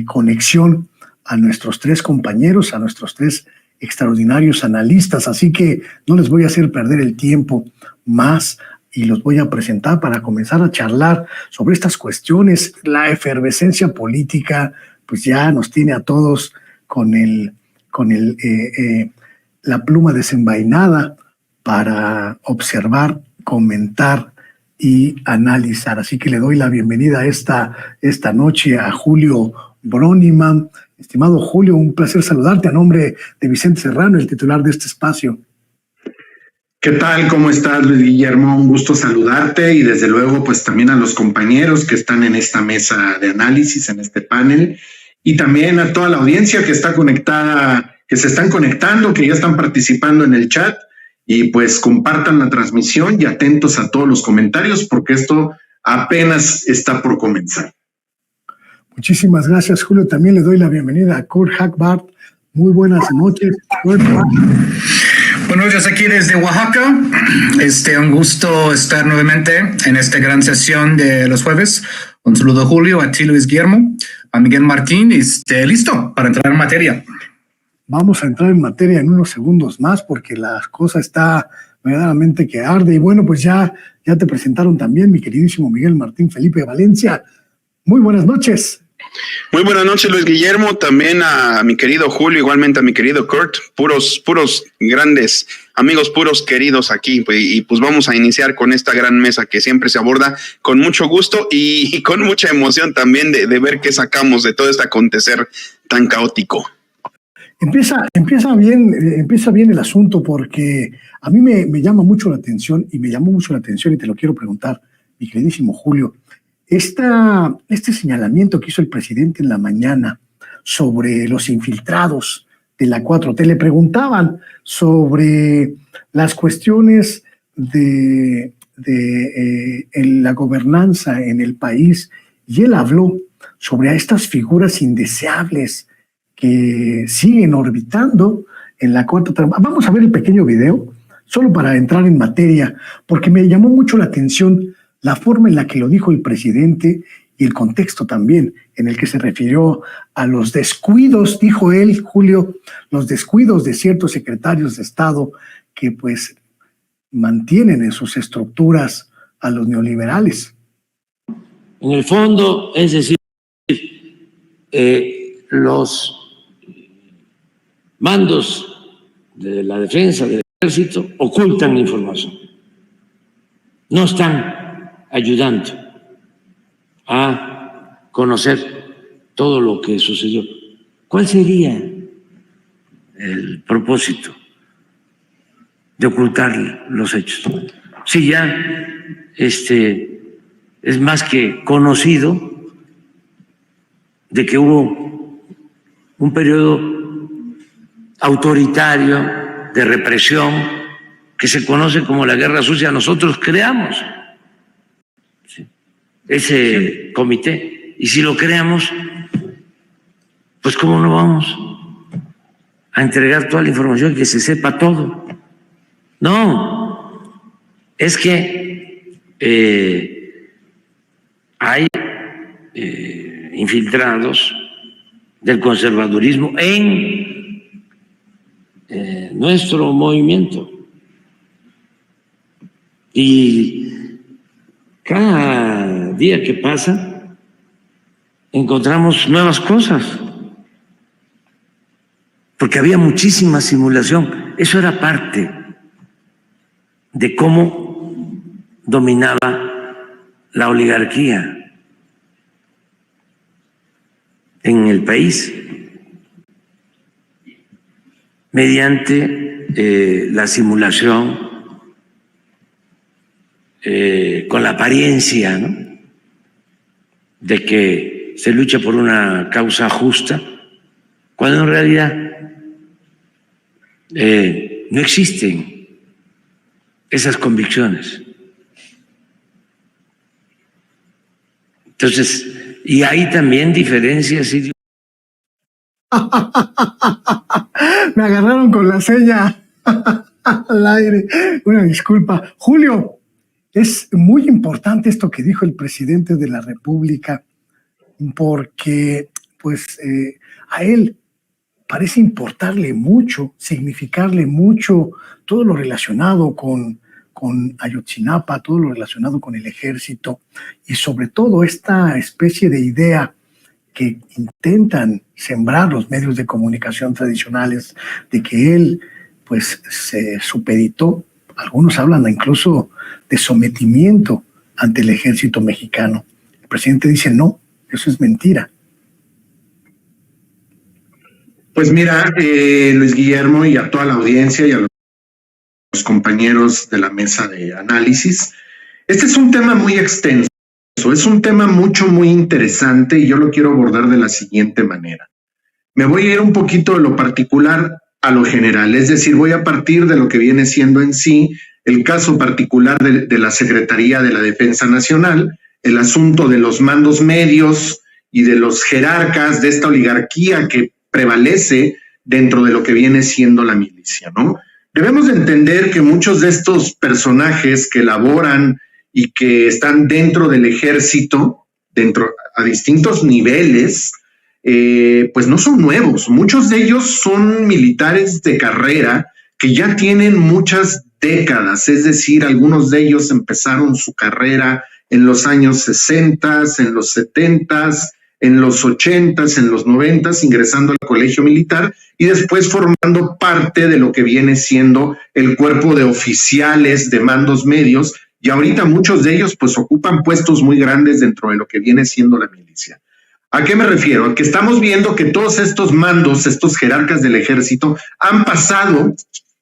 conexión a nuestros tres compañeros, a nuestros tres extraordinarios analistas, así que no les voy a hacer perder el tiempo más y los voy a presentar para comenzar a charlar sobre estas cuestiones. La efervescencia política pues ya nos tiene a todos con la pluma desenvainada para observar, comentar y analizar. Así que le doy la bienvenida esta noche a Julio Broniman. Estimado Julio, un placer saludarte a nombre de Vicente Serrano, el titular de este espacio. ¿Qué tal? ¿Cómo estás, Luis Guillermo? Un gusto saludarte y desde luego pues también a los compañeros que están en esta mesa de análisis, en este panel, y también a toda la audiencia que está conectada, que se están conectando, que ya están participando en el chat, y pues compartan la transmisión y atentos a todos los comentarios porque esto apenas está por comenzar. Muchísimas gracias, Julio. También le doy la bienvenida a Kurt Hagbart. Muy buenas noches, Kurt. Buenos días aquí desde Oaxaca. Un gusto estar nuevamente en esta gran sesión de los jueves. Un saludo a Julio, a ti Luis Guillermo, a Miguel Martín. Listo para entrar en materia. Vamos a entrar en materia en unos segundos más porque la cosa está verdaderamente que arde. Y bueno, pues ya te presentaron también mi queridísimo Miguel Martín Felipe Valencia. Muy buenas noches. Muy buenas noches, Luis Guillermo, también a mi querido Julio, igualmente a mi querido Kurt, puros grandes amigos, puros queridos aquí, y pues vamos a iniciar con esta gran mesa que siempre se aborda con mucho gusto y con mucha emoción también de ver qué sacamos de todo este acontecer tan caótico. Empieza bien el asunto porque a mí me llama mucho la atención y te lo quiero preguntar, mi queridísimo Julio. Este señalamiento que hizo el presidente en la mañana sobre los infiltrados de la 4T, le preguntaban sobre las cuestiones de la gobernanza en el país y él habló sobre estas figuras indeseables que siguen orbitando en la 4T. Vamos a ver el pequeño video solo para entrar en materia porque me llamó mucho la atención la forma en la que lo dijo el presidente y el contexto también en el que se refirió a los descuidos, dijo él, Julio, los descuidos de ciertos secretarios de Estado que pues mantienen en sus estructuras a los neoliberales. En el fondo, es decir, los mandos de la defensa del ejército ocultan información, no están ayudando a conocer todo lo que sucedió. ¿Cuál sería el propósito de ocultar los hechos? Si ya es más que conocido de que hubo un periodo autoritario de represión que se conoce como la Guerra Sucia, nosotros creamos ese comité, y si lo creamos, pues cómo no vamos a entregar toda la información, que se sepa todo. No, es que hay infiltrados del conservadurismo en nuestro movimiento, y cada día que pasa encontramos nuevas cosas, porque había muchísima simulación. Eso era parte de cómo dominaba la oligarquía en el país, mediante la simulación, con la apariencia, ¿no?, de que se lucha por una causa justa, cuando en realidad no existen esas convicciones. Entonces, y hay también diferencias. Me agarraron con la seña al aire. Una disculpa. Julio, es muy importante esto que dijo el presidente de la República, porque pues a él parece importarle mucho, significarle mucho todo lo relacionado con Ayotzinapa, todo lo relacionado con el ejército y sobre todo esta especie de idea que intentan sembrar los medios de comunicación tradicionales de que él pues se supeditó, algunos hablan incluso de sometimiento ante el ejército mexicano. El presidente dice no, eso es mentira. Pues mira, Luis Guillermo, y a toda la audiencia y a los compañeros de la mesa de análisis, este es un tema muy extenso, es un tema muy interesante y yo lo quiero abordar de la siguiente manera. Me voy a ir un poquito de lo particular a lo general, es decir, voy a partir de lo que viene siendo en sí el caso particular de la Secretaría de la Defensa Nacional, el asunto de los mandos medios y de los jerarcas de esta oligarquía que prevalece dentro de lo que viene siendo la milicia, ¿no? Debemos de entender que muchos de estos personajes que laboran y que están dentro del ejército, dentro a distintos niveles, pues no son nuevos. Muchos de ellos son militares de carrera que ya tienen muchas décadas, es decir, algunos de ellos empezaron su carrera en los años 60, en los 70, en los 80, en los 90, ingresando al colegio militar y después formando parte de lo que viene siendo el cuerpo de oficiales de mandos medios, y ahorita muchos de ellos pues ocupan puestos muy grandes dentro de lo que viene siendo la milicia. ¿A qué me refiero? A que estamos viendo que todos estos mandos, estos jerarcas del ejército han pasado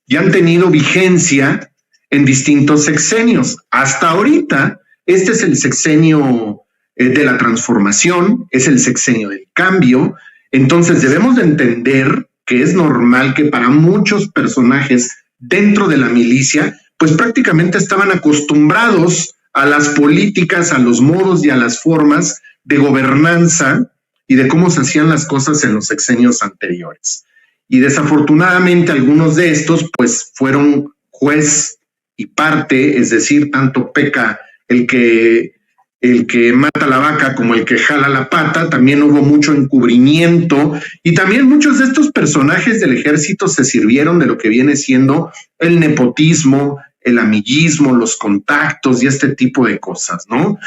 y han tenido vigencia en distintos sexenios. Hasta ahorita, este es el sexenio de la transformación, es el sexenio del cambio. Entonces debemos de entender que es normal que para muchos personajes dentro de la milicia, pues prácticamente estaban acostumbrados a las políticas, a los modos y a las formas de gobernanza y de cómo se hacían las cosas en los sexenios anteriores. Y desafortunadamente algunos de estos pues fueron juez y parte, es decir, tanto peca el que mata la vaca como el que jala la pata. También hubo mucho encubrimiento y también muchos de estos personajes del ejército se sirvieron de lo que viene siendo el nepotismo, el amiguismo, los contactos y este tipo de cosas, ¿no?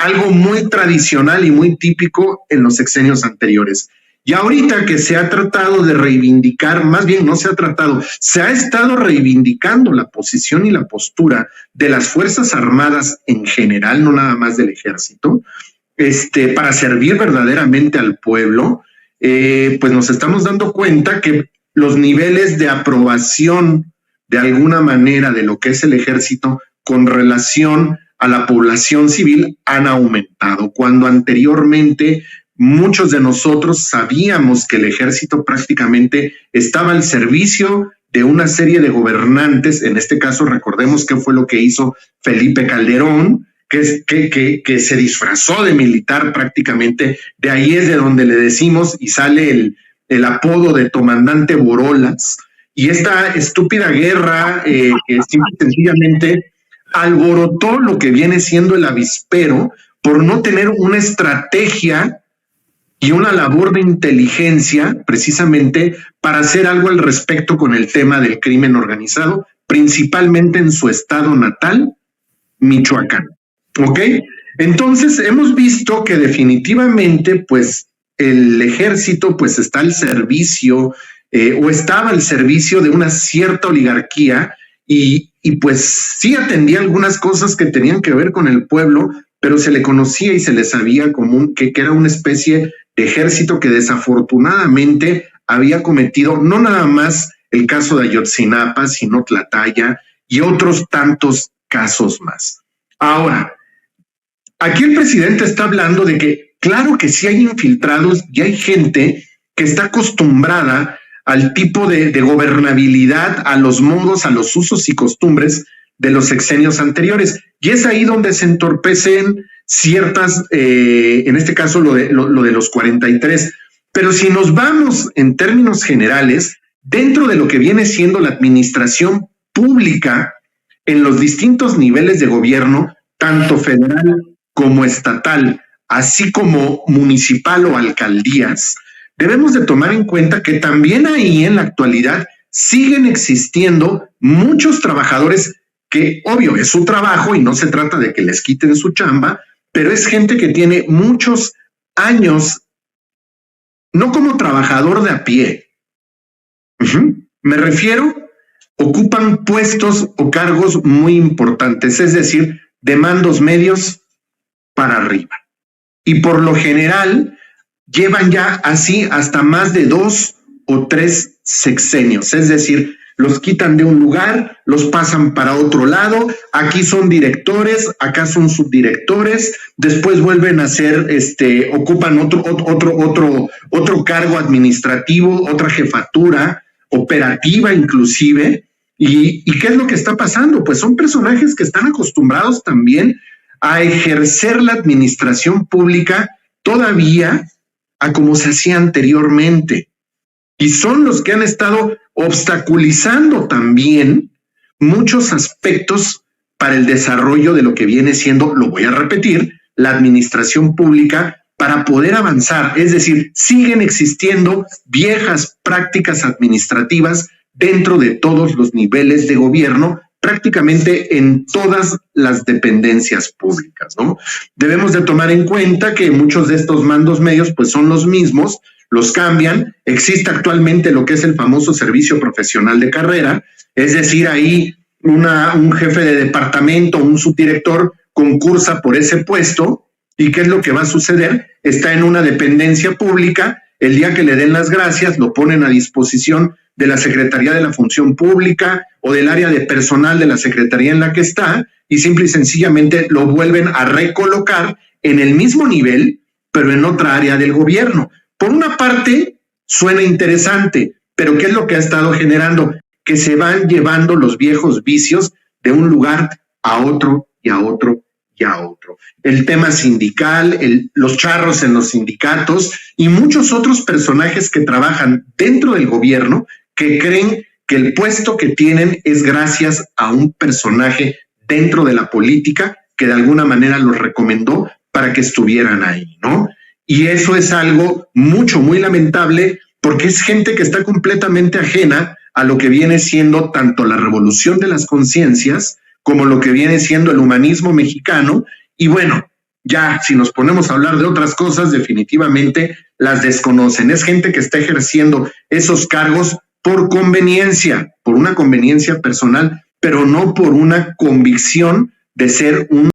Algo muy tradicional y muy típico en los sexenios anteriores. Y ahorita que se ha tratado de reivindicar, más bien no se ha tratado, se ha estado reivindicando la posición y la postura de las Fuerzas Armadas en general, no nada más del ejército, para servir verdaderamente al pueblo, pues nos estamos dando cuenta que los niveles de aprobación de alguna manera de lo que es el ejército con relación a la población civil han aumentado, cuando anteriormente muchos de nosotros sabíamos que el ejército prácticamente estaba al servicio de una serie de gobernantes. En este caso, recordemos qué fue lo que hizo Felipe Calderón, que se disfrazó de militar prácticamente. De ahí es de donde le decimos y sale el apodo de Comandante Borolas. Y esta estúpida guerra que simple y sencillamente alborotó lo que viene siendo el avispero por no tener una estrategia y una labor de inteligencia precisamente para hacer algo al respecto con el tema del crimen organizado, principalmente en su estado natal, Michoacán. ¿Ok? Entonces hemos visto que definitivamente pues el ejército pues está al servicio o estaba al servicio de una cierta oligarquía y pues sí atendía algunas cosas que tenían que ver con el pueblo, pero se le conocía y se le sabía como que era una especie de ejército que desafortunadamente había cometido no nada más el caso de Ayotzinapa, sino Tlahtaya y otros tantos casos más. Ahora, aquí el presidente está hablando de que claro que sí hay infiltrados y hay gente que está acostumbrada al tipo de gobernabilidad, a los modos, a los usos y costumbres de los sexenios anteriores. Y es ahí donde se entorpecen ciertas, en este caso lo de los 43. Pero si nos vamos en términos generales, dentro de lo que viene siendo la administración pública en los distintos niveles de gobierno, tanto federal como estatal, así como municipal o alcaldías, debemos de tomar en cuenta que también ahí en la actualidad siguen existiendo muchos trabajadores que, obvio, es su trabajo y no se trata de que les quiten su chamba, pero es gente que tiene muchos años, no como trabajador de a pie. Me refiero, ocupan puestos o cargos muy importantes, es decir, de mandos medios para arriba. Y por lo general llevan ya así hasta más de 2 o 3 sexenios, es decir, los quitan de un lugar, los pasan para otro lado, aquí son directores, acá son subdirectores, después vuelven a ser, ocupan otro cargo administrativo, otra jefatura operativa inclusive. ¿Y qué es lo que está pasando? Pues son personajes que están acostumbrados también a ejercer la administración pública todavía a como se hacía anteriormente. Y son los que han estado obstaculizando también muchos aspectos para el desarrollo de lo que viene siendo, lo voy a repetir, la administración pública para poder avanzar. Es decir, siguen existiendo viejas prácticas administrativas dentro de todos los niveles de gobierno, prácticamente en todas las dependencias públicas, ¿no? Debemos de tomar en cuenta que muchos de estos mandos medios pues son los mismos, los cambian. Existe actualmente lo que es el famoso servicio profesional de carrera, es decir, ahí un jefe de departamento, un subdirector concursa por ese puesto. ¿Y qué es lo que va a suceder? Está en una dependencia pública, el día que le den las gracias lo ponen a disposición de la Secretaría de la Función Pública o del área de personal de la Secretaría en la que está, y simple y sencillamente lo vuelven a recolocar en el mismo nivel, pero en otra área del gobierno. Por una parte, suena interesante, pero ¿qué es lo que ha estado generando? Que se van llevando los viejos vicios de un lugar a otro y a otro y a otro. El tema sindical, los charros en los sindicatos y muchos otros personajes que trabajan dentro del gobierno que creen que el puesto que tienen es gracias a un personaje dentro de la política que de alguna manera los recomendó para que estuvieran ahí, ¿no? Y eso es algo muy lamentable porque es gente que está completamente ajena a lo que viene siendo tanto la revolución de las conciencias como lo que viene siendo el humanismo mexicano. Y bueno, ya si nos ponemos a hablar de otras cosas, definitivamente las desconocen. Es gente que está ejerciendo esos cargos por conveniencia, por una conveniencia personal, pero no por una convicción de ser un